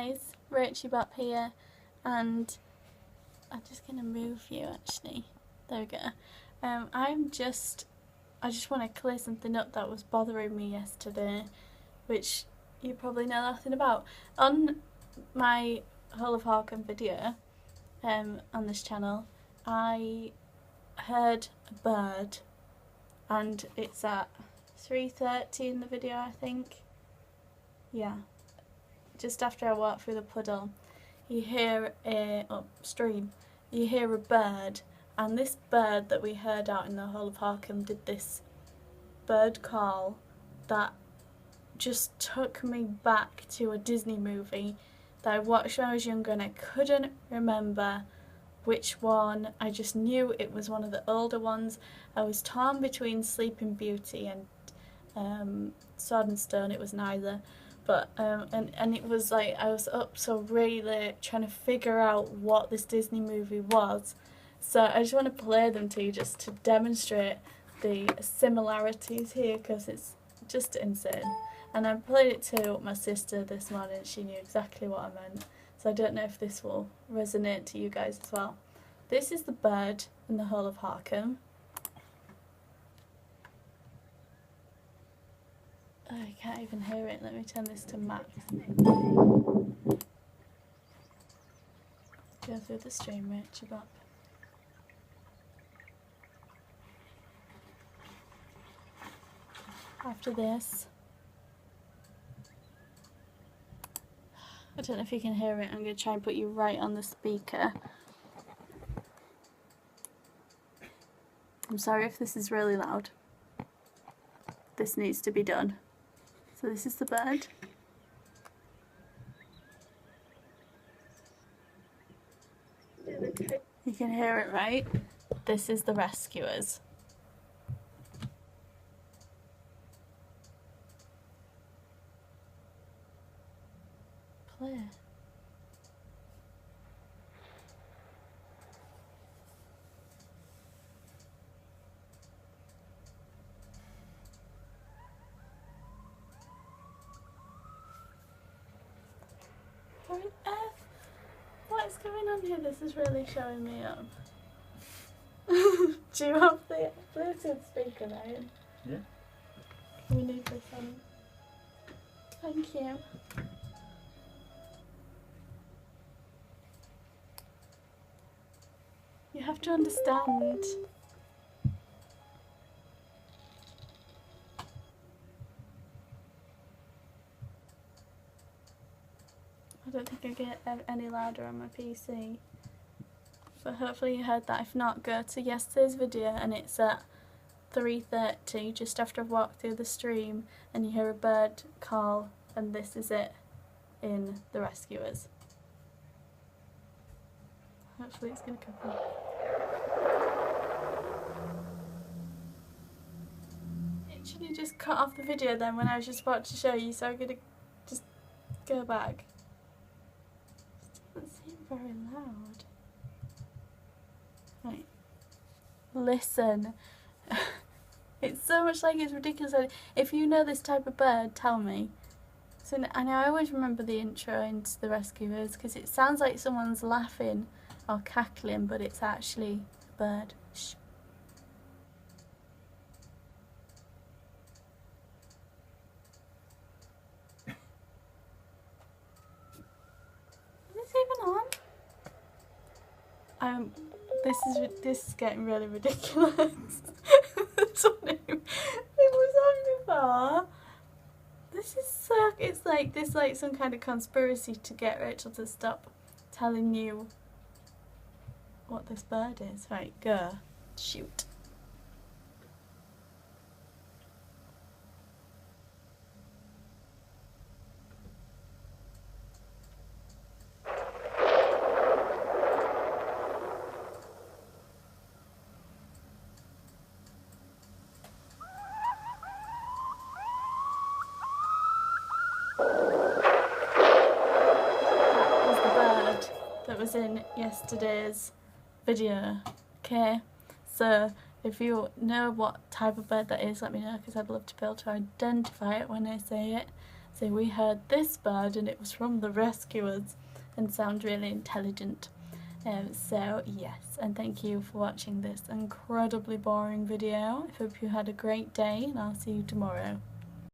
guys, Rachie Bop here, and I'm just going to move you actually. There we go. I just want to clear something up that was bothering me yesterday, which you probably know nothing about. On my Whole of Harkham video on this channel, I heard a bird, and it's at 3:30 in the video, I think. Yeah, just after I walk through the puddle, you hear upstream, you hear a bird, and this bird that we heard out in the Whole of Harkham did this bird call that just took me back to a Disney movie that I watched when I was younger, and I couldn't remember which one. I just knew it was one of the older ones. I was torn between Sleeping Beauty and Sword and Stone. It was neither. But and it was like I was up so really late trying to figure out what this Disney movie was. So I just want to play them to you just to demonstrate the similarities here, because it's just insane. And I played it to my sister this morning. She knew exactly what I meant. So I don't know if this will resonate to you guys as well. This is the bird in the Whole of Harkham. I can't even hear it. Let me turn this to max. Go through the stream, Rachie Bop. After this, I don't know if you can hear it. I'm going to try and put you right on the speaker. I'm sorry if this is really loud. This needs to be done. So this is the bird. You can hear it, right? This is the rescuers. Play. What on earth? What is going on here? This is really showing me up. Do you have the Bluetooth speaker, Ryan? Yeah. We need this on. Thank you. You have to understand. I don't think I get any louder on my PC. But hopefully you heard that. If not, go to yesterday's video, and it's at 3:30, just after I've walked through the stream, and you hear a bird call, and this is it in The Rescuers. Hopefully it's going to come up. Literally just cut off the video then when I was just about to show you, so I'm going to just go back. It doesn't seem very loud. Right. Listen. It's so much like it's ridiculous. If you know this type of bird, tell me. So, and I always remember the intro into The Rescuers because it sounds like someone's laughing or cackling, but it's actually a bird. Shh. Is this even on? This is getting really ridiculous. It was on before. This is so. It's like some kind of conspiracy to get Rachel to stop telling you what this bird is. Right, go. Shoot. That was in yesterday's video. Okay, so if you know what type of bird that is, let me know, because I'd love to be able to identify it when I say it. So we heard this bird and it was from the rescuers and sounds really intelligent. So yes, and thank you for watching this incredibly boring video. I hope you had a great day and I'll see you tomorrow.